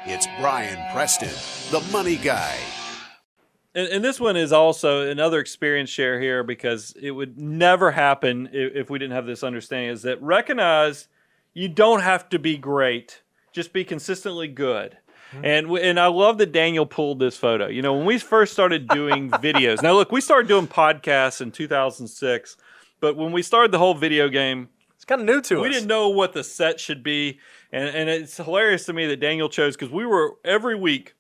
It's Brian Preston, the money guy. And this one is also another experience share here, because it would never happen if we didn't have this understanding, is that recognize you don't have to be great. Just be consistently good. And I love that Daniel pulled this photo. You know, when we first started doing videos, now look, we started doing podcasts in 2006, but when we started the whole video game, it's kind of new to us. We didn't know what the set should be. And it's hilarious to me that Daniel chose, because we were every week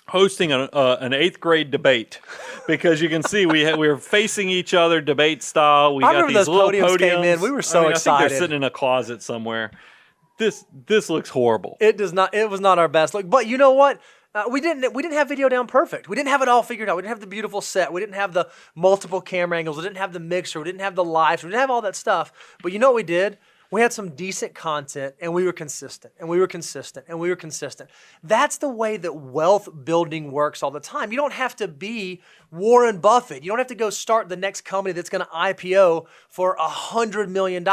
hosting an 8th grade debate, because you can see we were facing each other debate style. We got these little podiums came in. We were so excited. I think they're sitting in a closet somewhere. This looks horrible. It does not. It was not our best look. But you know what? We didn't have video down perfect. We didn't have it all figured out. We didn't have the beautiful set. We didn't have the multiple camera angles. We didn't have the mixer. We didn't have the lights. We didn't have all that stuff. But you know what we did? We had some decent content, and we were consistent, and we were consistent, and we were consistent. That's the way that wealth building works all the time. You don't have to be Warren Buffett. You don't have to go start the next company that's going to IPO for $100 million.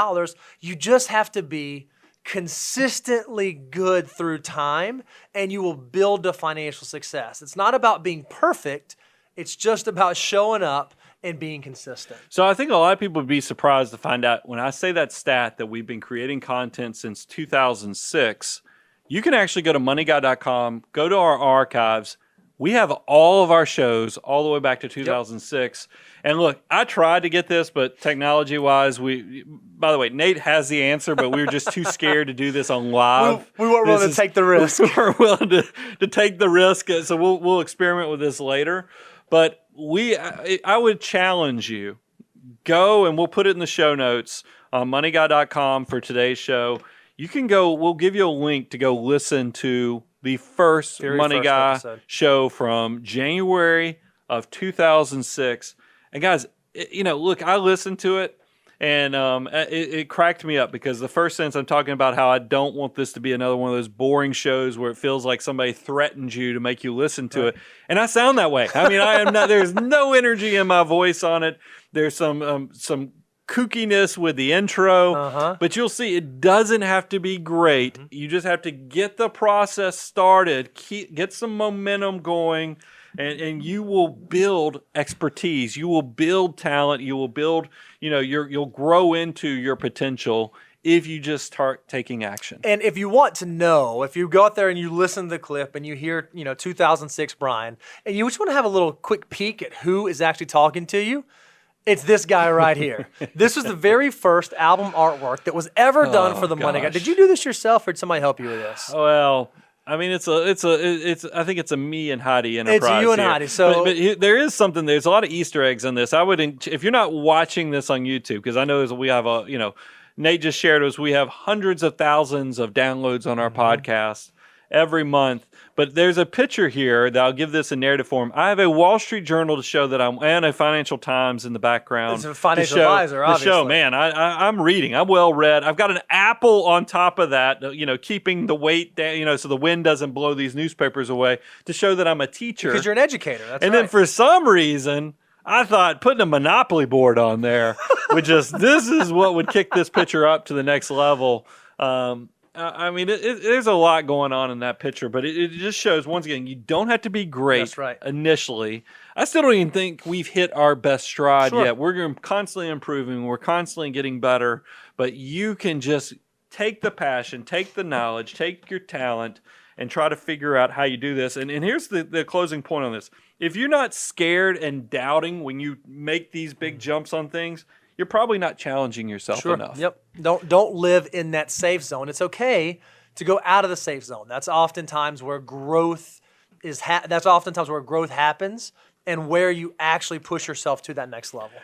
You just have to be consistently good through time, and you will build a financial success. It's not about being perfect. It's just about showing up and being consistent. So I think a lot of people would be surprised to find out when I say that stat that we've been creating content since 2006. You can actually go to moneyguy.com, go to our archives. We have all of our shows all the way back to 2006. Yep. And look, I tried to get this, but technology-wise, by the way, Nate has the answer, but we were just too scared to do this on live. We weren't willing to take the risk. We weren't willing to take the risk, so we'll experiment with this later. But I would challenge you, go, and we'll put it in the show notes on moneyguy.com for today's show. You can go, we'll give you a link to go listen to the first Money Guy show from January of 2006. And guys, look, I listened to it, and it cracked me up, because the first sentence I'm talking about how I don't want this to be another one of those boring shows where it feels like somebody threatened you to make you listen to it. And I sound that way. I mean, I am not. There's no energy in my voice on it. There's some kookiness with the intro, but you'll see it doesn't have to be great. You just have to get the process started, get some momentum going. And you will build expertise. You will build talent. You will build, you'll grow into your potential if you just start taking action. And if you want to know, if you go out there and you listen to the clip and you hear, 2006 Brian, and you just want to have a little quick peek at who is actually talking to you, it's this guy right here. This was the very first album artwork that was ever done for the Money Guy. Did you do this yourself, or did somebody help you with this? Well, I mean, I think it's a me and Heidi enterprise. It's you and Heidi. So, but there is something. There's a lot of Easter eggs in this. If you're not watching this on YouTube, because I know we have Nate just shared with us, we have hundreds of thousands of downloads on our podcast every month. But there's a picture here that I'll give this in narrative form. I have a Wall Street Journal to show that and a Financial Times in the background. It's a financial advisor, obviously. To show, man, I'm reading. I'm well read. I've got an apple on top of that, keeping the weight down, so the wind doesn't blow these newspapers away, to show that I'm a teacher. Because you're an educator. That's and right. Then for some reason, I thought putting a Monopoly board on there this is what would kick this picture up to the next level. I mean, there's a lot going on in that picture, but it just shows, once again, you don't have to be great initially. I still don't even think we've hit our best stride yet. We're constantly improving. We're constantly getting better, but you can just take the passion, take the knowledge, take your talent, and try to figure out how you do this. And here's the closing point on this. If you're not scared and doubting when you make these big jumps on things, you're probably not challenging yourself enough. Yep. Don't live in that safe zone. It's okay to go out of the safe zone. That's oftentimes where growth happens, and where you actually push yourself to that next level.